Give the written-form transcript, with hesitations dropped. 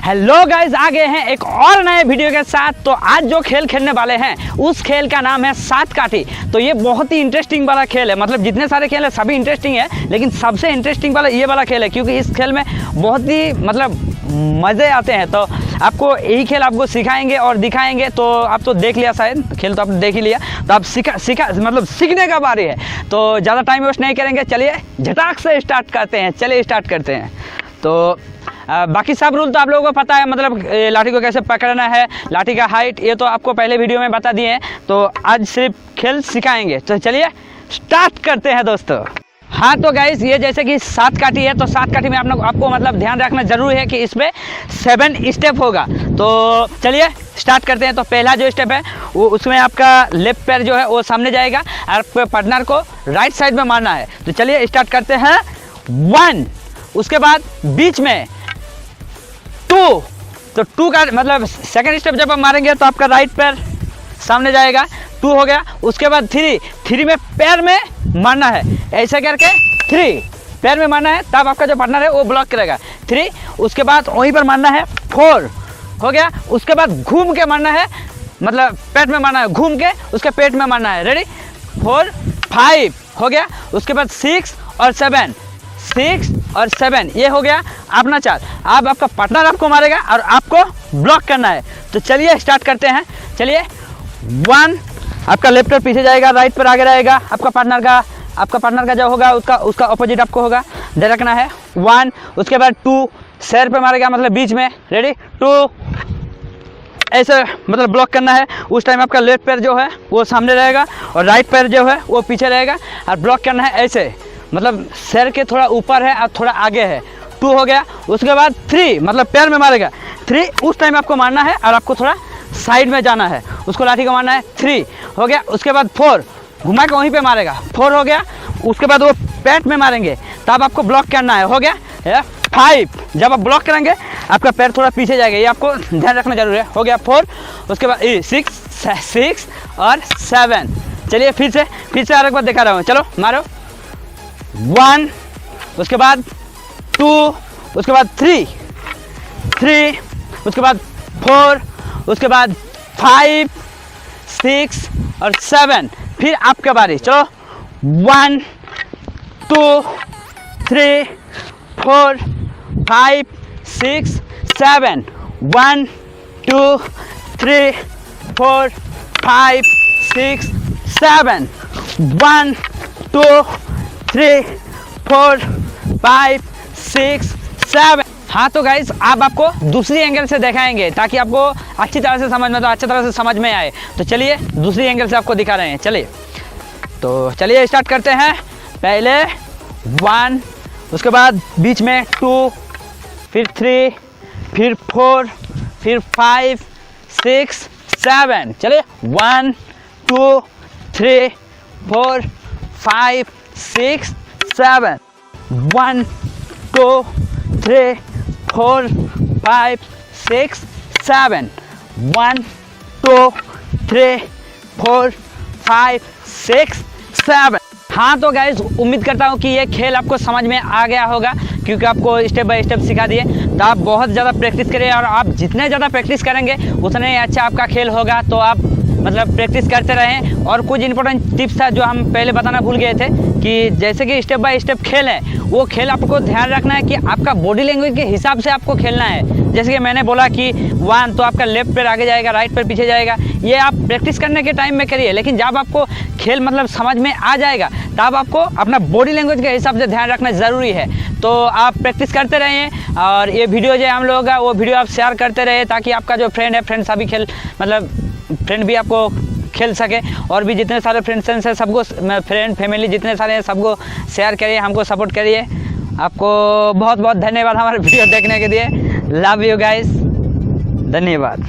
Hello guys, आ गए हैं एक और नए वीडियो के साथ। तो आज जो खेल खेलने वाले हैं उस खेल का नाम है सात काठी। तो ये बहुत ही इंटरेस्टिंग वाला खेल है। मतलब जितने सारे खेल है सभी इंटरेस्टिंग है, लेकिन सबसे इंटरेस्टिंग वाला ये वाला खेल है, क्योंकि इस खेल में बहुत ही मज़े आते हैं। तो आपको यही खेल आपको सिखाएंगे और दिखाएंगे। तो आप तो देख लिया, शायद खेल तो आपने देख ही लिया। तो आप सीखने का बारी है। तो ज़्यादा टाइम वेस्ट नहीं करेंगे, चलिए झटाक से स्टार्ट करते हैं। चलिए स्टार्ट करते हैं। तो बाकी सब रूल तो आप लोगों को पता है, मतलब लाठी को कैसे पकड़ना है, लाठी का हाइट, ये तो आपको पहले वीडियो में बता दिए हैं। तो आज सिर्फ खेल सिखाएंगे। तो चलिए स्टार्ट करते हैं दोस्तों। हाँ तो गाइस, ये जैसे कि सात काठी है, तो सात काठी में आपको मतलब ध्यान रखना जरूरी है कि इसमें 7 स्टेप होगा। तो चलिए स्टार्ट करते हैं। तो पहला जो स्टेप है वो उसमें आपका लेफ्ट पैर जो है वो सामने जाएगा और आपके पार्टनर को राइट साइड में मारना है। तो चलिए स्टार्ट करते हैं। 1, उसके बाद बीच में 2, तो 2 का मतलब सेकंड स्टेप जब आप मारेंगे तो आपका राइट पैर सामने जाएगा, 2 हो गया। उसके बाद 3 में पैर में मारना है, ऐसे करके 3 पैर में मारना है, तब आपका जो पार्टनर है वो ब्लॉक करेगा। 3, उसके बाद वहीं पर मारना है, 4 हो गया। उसके बाद घूम के मारना है, मतलब पेट में मारना है, घूम के उसके पेट में मारना है। रेडी? 4, 5 हो गया। उसके बाद 6 और 7, 6 और 7 ये हो गया अपना 4। अब आपका पार्टनर आपको मारेगा और आपको ब्लॉक करना है। तो चलिए स्टार्ट करते हैं। चलिए 1, आपका लेफ्ट पैर पीछे जाएगा, राइट पैर आगे रहेगा। आपका पार्टनर का जो होगा उसका अपोजिट आपको होगा, दे रखना है। 1, उसके बाद 2 सर पे मारेगा, मतलब बीच में। रेडी? 2 ऐसे मतलब ब्लॉक करना है। उस टाइम आपका लेफ्ट पैर जो है वो सामने रहेगा और राइट पैर जो है वो पीछे रहेगा और ब्लॉक करना है ऐसे, मतलब सर के थोड़ा ऊपर है और थोड़ा आगे है। 2 हो गया। उसके बाद 3 मतलब पैर में मारेगा, 3 उस टाइम आपको मारना है और आपको थोड़ा साइड में जाना है, उसको लाठी को मारना है। 3 हो गया। उसके बाद 4 घुमा के वहीं पे मारेगा, 4 हो गया। उसके बाद वो पेट में मारेंगे, तब आपको ब्लॉक करना है, हो गया। 5 जब आप ब्लॉक करेंगे आपका पैर थोड़ा पीछे जाएगा, ये आपको ध्यान रखना जरूरी है, हो गया। 4 उसके बाद 6 और 7। चलिए फिर से और एक बार दिखा रहा हूँ, चलो मारो। 1, उसके बाद 2, उसके बाद 3, उसके बाद 4, उसके बाद 5, 6 और 7। फिर आपका बारी, चलो। 1, 2, 3, 4, 5, 6, 7। 1, 2, 3, 4, 5, 6, 7। 1, 2, 3, 4, 5, 6, 7। हाँ तो गाइस, अब आपको दूसरी एंगल से दिखाएंगे ताकि आपको अच्छी तरह से समझ में आए। तो चलिए दूसरी एंगल से आपको दिखा रहे हैं। चलिए तो चलिए स्टार्ट करते हैं। पहले 1, उसके बाद बीच में 2, फिर 3, फिर 4, फिर 5, 6, 7। चलिए 1, 2, 3, 4, 5, 6, 7। 1, 2, 3, 4, 5, 6, 7। 1, 2, 3, 4, 5, 6, 7। हाँ तो गाइस, उम्मीद करता हूँ कि ये खेल आपको समझ में आ गया होगा, क्योंकि आपको स्टेप बाय स्टेप सिखा दिए। तो आप बहुत ज़्यादा प्रैक्टिस करिए, और आप जितने ज़्यादा प्रैक्टिस करेंगे उतने ही अच्छा आपका खेल होगा। तो आप मतलब प्रैक्टिस करते रहें। और कुछ इंपॉर्टेंट टिप्स था जो हम पहले बताना भूल गए थे, कि जैसे कि स्टेप बाय स्टेप खेल है, वो खेल आपको ध्यान रखना है कि आपका बॉडी लैंग्वेज के हिसाब से आपको खेलना है। जैसे कि मैंने बोला कि 1 तो आपका लेफ्ट पैर आगे जाएगा, राइट पैर पीछे जाएगा। ये आप प्रैक्टिस करने के टाइम में करिए, लेकिन जब आपको खेल मतलब समझ में आ जाएगा तब आपको अपना बॉडी लैंग्वेज के हिसाब से ध्यान रखना ज़रूरी है। तो आप प्रैक्टिस करते रहिए, और ये वीडियो जो हम लोगों का वो वीडियो आप शेयर करते रहिए, ताकि आपका जो फ्रेंड है, सभी फ्रेंड भी आपको खेल सके। और भी जितने सारे फ्रेंड्स हैं सबको, फ्रेंड फैमिली जितने सारे हैं सबको शेयर करिए, हमको सपोर्ट करिए। आपको बहुत बहुत धन्यवाद हमारे वीडियो देखने के लिए। लव यू गाइस, धन्यवाद।